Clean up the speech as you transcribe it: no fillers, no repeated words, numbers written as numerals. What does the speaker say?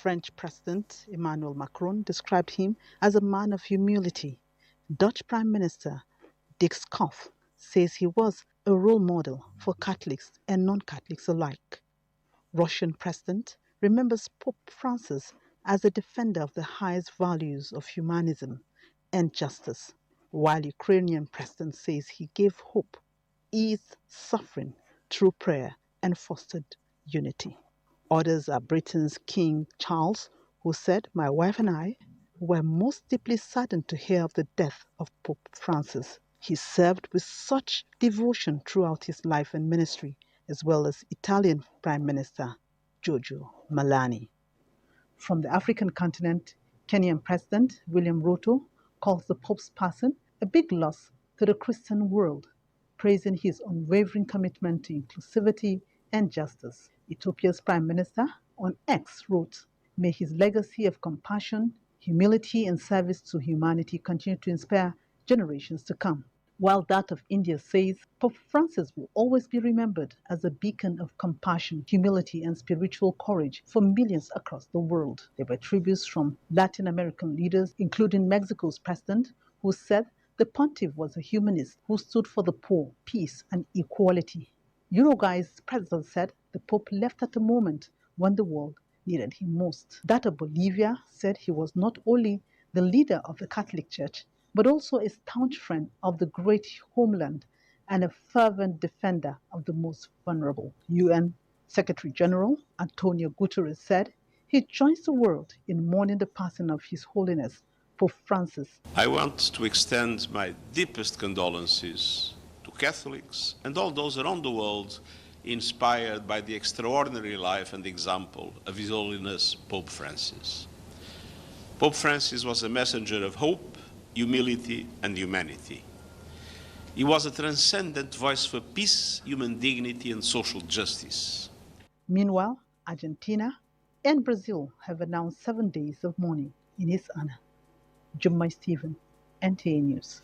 French President Emmanuel Macron described him as a man of humility. Dutch Prime Minister Dick Schoof says he was a role model for Catholics and non-Catholics alike. Russian President remembers Pope Francis as a defender of the highest values of humanism and justice, while Ukrainian President says he gave hope, eased suffering through prayer, and fostered unity. Others are Britain's King Charles, who said, "My wife and I were most deeply saddened to hear of the death of Pope Francis. He served with such devotion throughout his life and ministry," as well as Italian Prime Minister Giorgio Meloni. From the African continent, Kenyan President William Ruto calls the Pope's passing a big loss to the Christian world, praising his unwavering commitment to inclusivity and justice. Ethiopia's Prime Minister on X wrote, "May his legacy of compassion, humility, and service to humanity continue to inspire generations to come." While that of India says, Pope Francis will always be remembered as a beacon of compassion, humility, and spiritual courage for millions across the world. There were tributes from Latin American leaders, including Mexico's president, who said the pontiff was a humanist who stood for the poor, peace, and equality. Uruguay's president said the Pope left at a moment when the world needed him most. That of Bolivia said he was not only the leader of the Catholic Church, but also a staunch friend of the great homeland and a fervent defender of the most vulnerable. UN Secretary General Antonio Guterres said he joins the world in mourning the passing of His Holiness Pope Francis. I want to extend my deepest condolences to Catholics and all those around the world inspired by the extraordinary life and example of His Holiness Pope Francis. Pope Francis was a messenger of hope, humility, and humanity. He was a transcendent voice for peace, human dignity, and social justice. Meanwhile, Argentina and Brazil have announced 7 days of mourning in his honor. Jummai Stephen, NTA News.